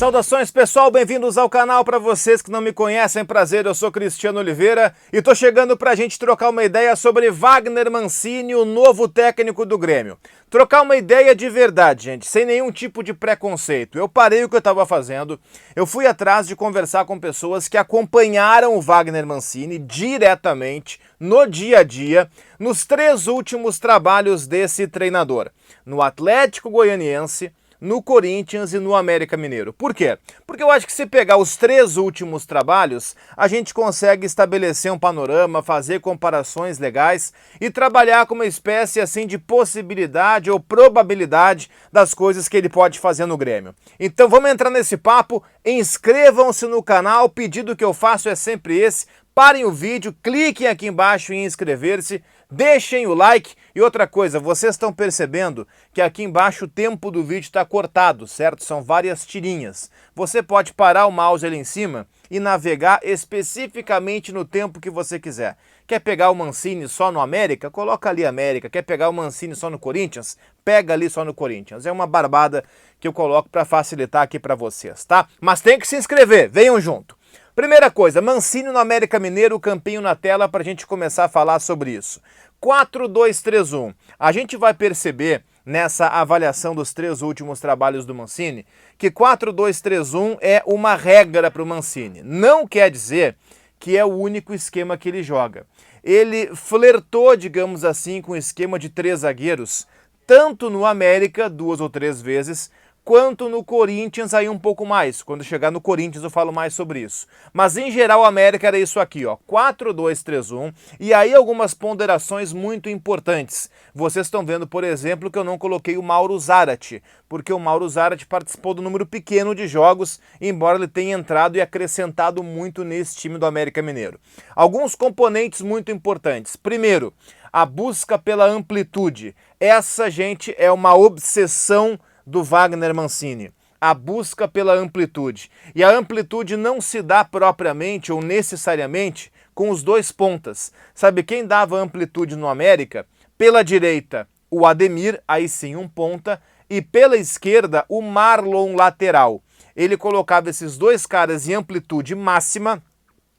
Saudações pessoal, bem-vindos ao canal. Para vocês que não me conhecem, prazer, eu sou Cristiano Oliveira e tô chegando pra gente trocar uma ideia sobre Wagner Mancini, o novo técnico do Grêmio. Trocar uma ideia de verdade, gente, sem nenhum tipo de preconceito. Eu parei o que eu tava fazendo, eu fui atrás de conversar com pessoas que acompanharam o Wagner Mancini diretamente, no dia a dia, nos 3 últimos trabalhos desse treinador, no Atlético Goianiense, no Corinthians e no América Mineiro. Por quê? Porque eu acho que se pegar os 3 últimos trabalhos, a gente consegue estabelecer um panorama, fazer comparações legais e trabalhar com uma espécie assim de possibilidade ou probabilidade das coisas que ele pode fazer no Grêmio. Então vamos entrar nesse papo, inscrevam-se no canal, o pedido que eu faço é sempre esse. Parem o vídeo, cliquem aqui embaixo em inscrever-se, deixem o like. E outra coisa, vocês estão percebendo que aqui embaixo o tempo do vídeo está cortado, certo? São várias tirinhas. Você pode parar o mouse ali em cima e navegar especificamente no tempo que você quiser. Quer pegar o Mancini só no América? Coloca ali América. Quer pegar o Mancini só no Corinthians? Pega ali só no Corinthians. É uma barbada que eu coloco para facilitar aqui para vocês, tá? Mas tem que se inscrever, venham junto. Primeira coisa, Mancini no América Mineiro, o campinho na tela para a gente começar a falar sobre isso. 4-2-3-1. A gente vai perceber nessa avaliação dos 3 últimos trabalhos do Mancini que 4-2-3-1 é uma regra para o Mancini. Não quer dizer que é o único esquema que ele joga. Ele flertou, digamos assim, com o esquema de 3 zagueiros, tanto no América, 2 ou 3 vezes, quanto no Corinthians aí um pouco mais. Quando chegar no Corinthians eu falo mais sobre isso. Mas em geral o América era isso aqui, ó, 4-2-3-1, e aí algumas ponderações muito importantes. Vocês estão vendo, por exemplo, que eu não coloquei o Mauro Zarate, porque o Mauro Zarate participou do número pequeno de jogos, embora ele tenha entrado e acrescentado muito nesse time do América Mineiro. Alguns componentes muito importantes. Primeiro, a busca pela amplitude. Essa, gente, é uma obsessão do Wagner Mancini, a busca pela amplitude. E a amplitude não se dá propriamente ou necessariamente com os 2 pontas. Sabe quem dava amplitude no América? Pela direita, o Ademir, aí sim um ponta, e pela esquerda, o Marlon lateral. Ele colocava esses 2 caras em amplitude máxima,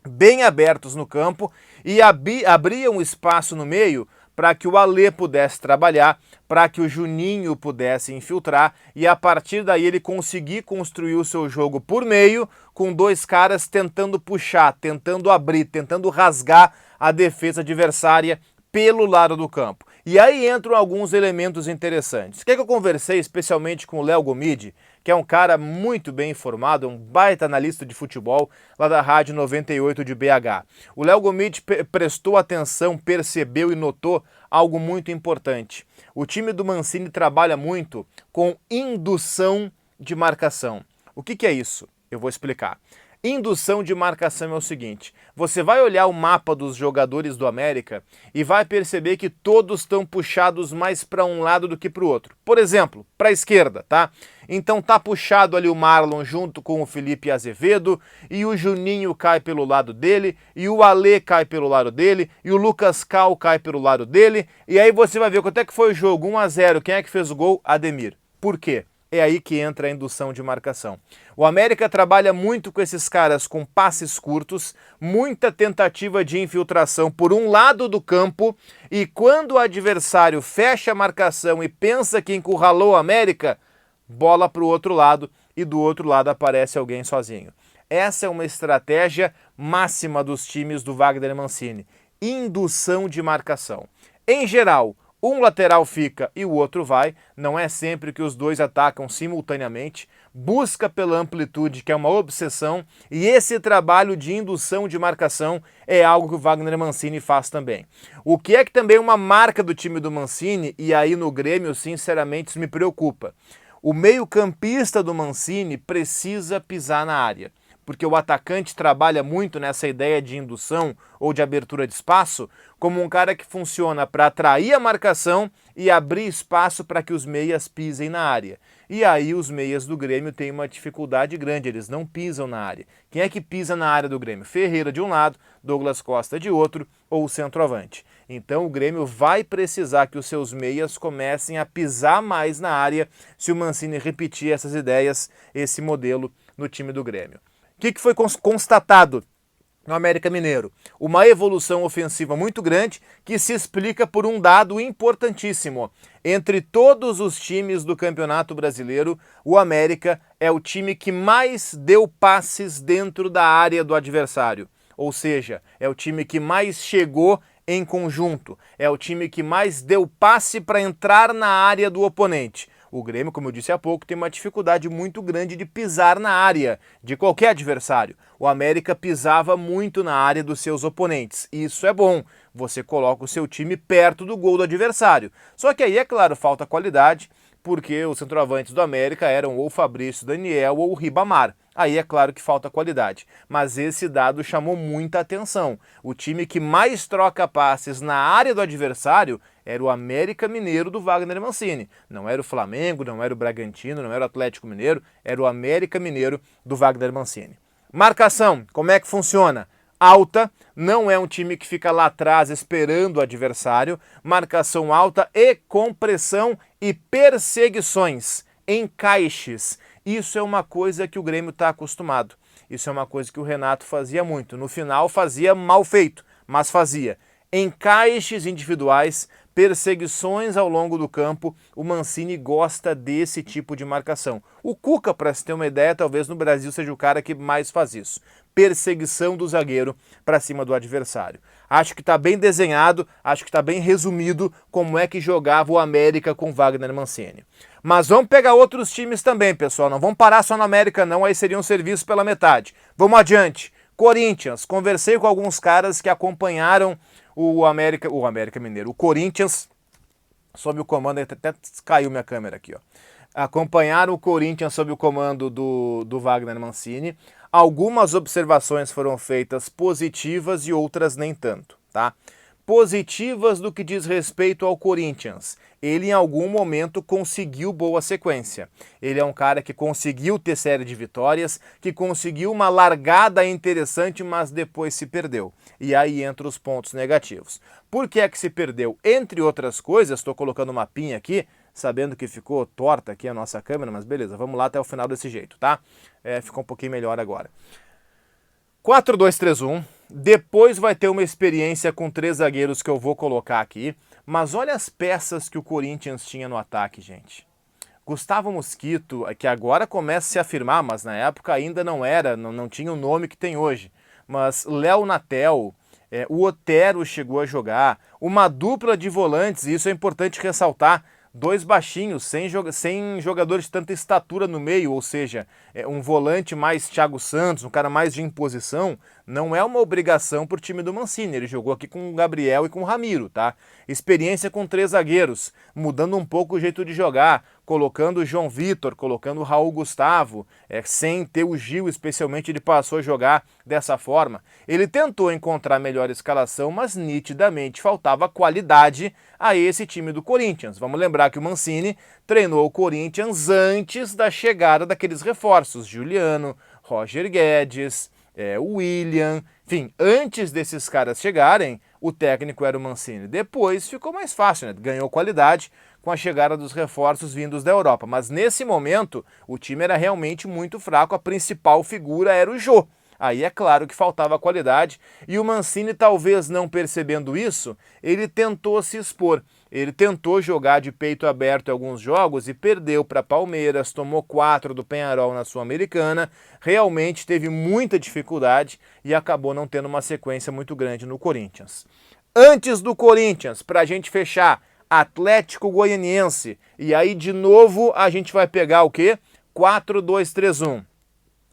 bem abertos no campo, e abria um espaço no meio para que o Alê pudesse trabalhar, para que o Juninho pudesse infiltrar e a partir daí ele conseguir construir o seu jogo por meio, com 2 caras tentando puxar, tentando abrir, tentando rasgar a defesa adversária pelo lado do campo. E aí entram alguns elementos interessantes. O que eu conversei especialmente com o Léo Gomide, que é um cara muito bem informado, um baita analista de futebol lá da Rádio 98 de BH. O Léo Gomide prestou atenção, percebeu e notou algo muito importante. O time do Mancini trabalha muito com indução de marcação. O que é isso? Eu vou explicar. Indução de marcação é o seguinte, você vai olhar o mapa dos jogadores do América e vai perceber que todos estão puxados mais para um lado do que para o outro. Por exemplo, para a esquerda, tá? Então tá puxado ali o Marlon junto com o Felipe Azevedo e o Juninho cai pelo lado dele e o Alê cai pelo lado dele e o Lucas Cal cai pelo lado dele e aí você vai ver quanto é que foi o jogo, 1-0, quem é que fez o gol? Ademir. Por quê? É aí que entra a indução de marcação. O América trabalha muito com esses caras com passes curtos, muita tentativa de infiltração por um lado do campo e quando o adversário fecha a marcação e pensa que encurralou o América, bola para o outro lado e do outro lado aparece alguém sozinho. Essa é uma estratégia máxima dos times do Wagner Mancini. Indução de marcação. Em geral, um lateral fica e o outro vai, não é sempre que os 2 atacam simultaneamente, busca pela amplitude, que é uma obsessão, e esse trabalho de indução de marcação é algo que o Wagner Mancini faz também. O que é que também é uma marca do time do Mancini, e aí no Grêmio, sinceramente, isso me preocupa. O meio-campista do Mancini precisa pisar na área. porque o atacante trabalha muito nessa ideia de indução ou de abertura de espaço, como um cara que funciona para atrair a marcação e abrir espaço para que os meias pisem na área. E aí os meias do Grêmio têm uma dificuldade grande, eles não pisam na área. Quem é que pisa na área do Grêmio? Ferreira de um lado, Douglas Costa de outro, ou o centroavante. Então o Grêmio vai precisar que os seus meias comecem a pisar mais na área se o Mancini repetir essas ideias, esse modelo no time do Grêmio. O que foi constatado no América Mineiro? Uma evolução ofensiva muito grande que se explica por um dado importantíssimo. Entre todos os times do Campeonato Brasileiro, o América é o time que mais deu passes dentro da área do adversário. Ou seja, é o time que mais chegou em conjunto, é o time que mais deu passe para entrar na área do oponente. O Grêmio, como eu disse há pouco, tem uma dificuldade muito grande de pisar na área de qualquer adversário. O América pisava muito na área dos seus oponentes. Isso é bom. Você coloca o seu time perto do gol do adversário. Só que aí, é claro, falta qualidade, porque os centroavantes do América eram ou Fabrício Daniel ou Ribamar. Aí é claro que falta qualidade. Mas esse dado chamou muita atenção. O time que mais troca passes na área do adversário era o América Mineiro do Wagner Mancini. Não era o Flamengo, não era o Bragantino, não era o Atlético Mineiro, era o América Mineiro do Wagner Mancini. Marcação, como é que funciona? Alta, não é um time que fica lá atrás esperando o adversário, marcação alta e com pressão e perseguições, encaixes. Isso é uma coisa que o Grêmio está acostumado, isso é uma coisa que o Renato fazia muito, no final fazia mal feito, mas fazia. Encaixes individuais, perseguições ao longo do campo, o Mancini gosta desse tipo de marcação. O Cuca, para se ter uma ideia, talvez no Brasil seja o cara que mais faz isso. Perseguição do zagueiro para cima do adversário. Acho que está bem desenhado, acho que está bem resumido como é que jogava o América com Wagner Mancini. Mas vamos pegar outros times também, pessoal, não vamos parar só no América não, aí seria um serviço pela metade. Vamos adiante. Corinthians, conversei com alguns caras que acompanharam o América Mineiro, o Corinthians, sob o comando, até caiu minha câmera aqui, ó. Acompanharam o Corinthians sob o comando do Wagner Mancini. Algumas observações foram feitas positivas e outras nem tanto, tá? Positivas do que diz respeito ao Corinthians. Ele em algum momento conseguiu boa sequência. Ele é um cara que conseguiu ter série de vitórias, que conseguiu uma largada interessante, mas depois se perdeu. E aí entra os pontos negativos. Por que é que se perdeu? Entre outras coisas, estou colocando uma pinha aqui, sabendo que ficou torta aqui a nossa câmera, mas beleza, vamos lá até o final desse jeito, tá? Ficou um pouquinho melhor agora. 4-2-3-1, depois vai ter uma experiência com 3 zagueiros que eu vou colocar aqui, mas olha as peças que o Corinthians tinha no ataque, gente. Gustavo Mosquito, que agora começa a se afirmar, mas na época ainda não era, não tinha o nome que tem hoje, mas Léo Natel, o Otero chegou a jogar, uma dupla de volantes, e isso é importante ressaltar, 2 baixinhos, sem jogadores de tanta estatura no meio, ou seja, um volante mais Thiago Santos, um cara mais de imposição, não é uma obrigação para o time do Mancini. Ele jogou aqui com o Gabriel e com o Ramiro, tá? Experiência com 3 zagueiros, mudando um pouco o jeito de jogar, colocando o João Vitor, colocando o Raul Gustavo, sem ter o Gil, especialmente, ele passou a jogar dessa forma. Ele tentou encontrar melhor escalação, mas nitidamente faltava qualidade a esse time do Corinthians. Vamos lembrar que o Mancini treinou o Corinthians antes da chegada daqueles reforços, Juliano, Roger Guedes, o William, enfim, antes desses caras chegarem, o técnico era o Mancini. Depois ficou mais fácil, né? Ganhou qualidade com a chegada dos reforços vindos da Europa. Mas nesse momento, o time era realmente muito fraco, a principal figura era o Jô. Aí é claro que faltava qualidade e o Mancini, talvez não percebendo isso, ele tentou se expor. Ele tentou jogar de peito aberto em alguns jogos e perdeu para Palmeiras, tomou 4 do Peñarol na Sul-Americana, realmente teve muita dificuldade e acabou não tendo uma sequência muito grande no Corinthians. Antes do Corinthians, para a gente fechar, Atlético Goianiense. E aí de novo a gente vai pegar o quê? 4-2-3-1.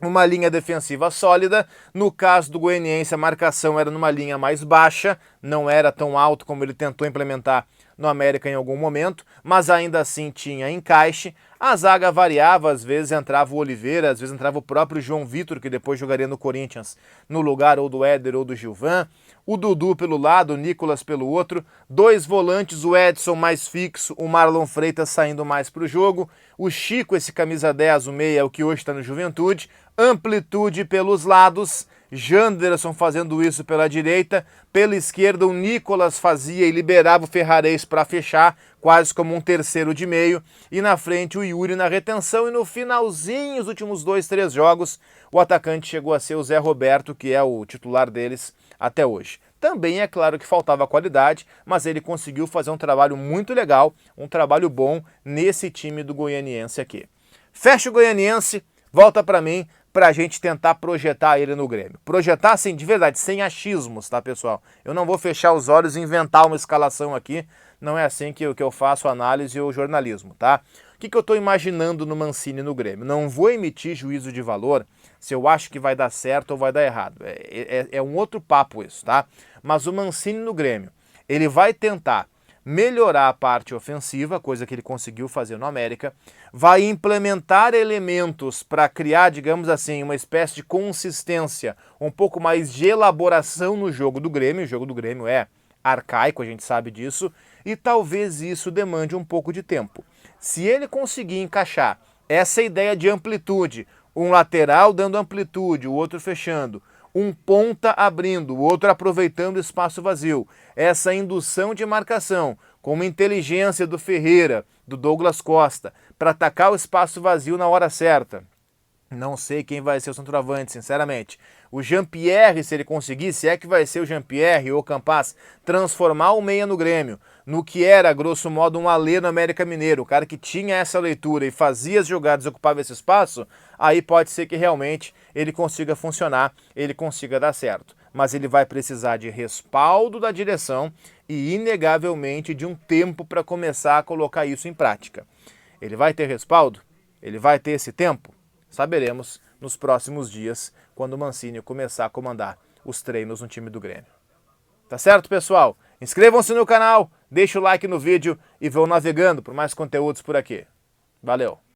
Uma linha defensiva sólida, no caso do Goianiense a marcação era numa linha mais baixa, não era tão alto como ele tentou implementar no América em algum momento, mas ainda assim tinha encaixe. A zaga variava, às vezes entrava o Oliveira, às vezes entrava o próprio João Vitor, que depois jogaria no Corinthians, no lugar ou do Éder ou do Gilvan. O Dudu pelo lado, o Nicolas pelo outro. 2 volantes, o Edson mais fixo, o Marlon Freitas saindo mais para o jogo. O Chico, esse camisa 10, o meia, é o que hoje está no Juventude. Amplitude pelos lados. Janderson fazendo isso pela direita. Pela esquerda, o Nicolas fazia e liberava o Ferrarese para fechar, quase como um terceiro de meio. E na frente, o Yuri na retenção. E no finalzinho, os últimos 2, 3 jogos, o atacante chegou a ser o Zé Roberto, que é o titular deles até hoje. Também é claro que faltava qualidade, mas ele conseguiu fazer um trabalho muito legal, um trabalho bom nesse time do Goianiense aqui. Fecha o Goianiense, volta para mim, para a gente tentar projetar ele no Grêmio. Projetar, assim, de verdade, sem achismos, tá, pessoal? Eu não vou fechar os olhos e inventar uma escalação aqui, não é assim que eu faço análise ou jornalismo, tá? O que eu estou imaginando no Mancini no Grêmio? Não vou emitir juízo de valor se eu acho que vai dar certo ou vai dar errado. É um outro papo isso, tá? Mas o Mancini no Grêmio, ele vai tentar melhorar a parte ofensiva, coisa que ele conseguiu fazer no América, vai implementar elementos para criar, digamos assim, uma espécie de consistência, um pouco mais de elaboração no jogo do Grêmio. O jogo do Grêmio é arcaico, a gente sabe disso, e talvez isso demande um pouco de tempo. Se ele conseguir encaixar essa ideia de amplitude, um lateral dando amplitude, o outro fechando, um ponta abrindo, o outro aproveitando o espaço vazio, essa indução de marcação, com uma inteligência do Ferreira, do Douglas Costa, para atacar o espaço vazio na hora certa. Não sei quem vai ser o centroavante, sinceramente. O Jean-Pierre, se ele conseguir, se é que vai ser o Jean-Pierre ou o Campas, transformar o meia no Grêmio, no que era, grosso modo, um Alê no América Mineiro, o cara que tinha essa leitura e fazia as jogadas e ocupava esse espaço, aí pode ser que realmente ele consiga funcionar, ele consiga dar certo. Mas ele vai precisar de respaldo da direção e, inegavelmente, de um tempo para começar a colocar isso em prática. Ele vai ter respaldo? Ele vai ter esse tempo? Saberemos nos próximos dias, quando o Mancini começar a comandar os treinos no time do Grêmio. Tá certo, pessoal? Inscrevam-se no canal, deixem o like no vídeo e vão navegando por mais conteúdos por aqui. Valeu!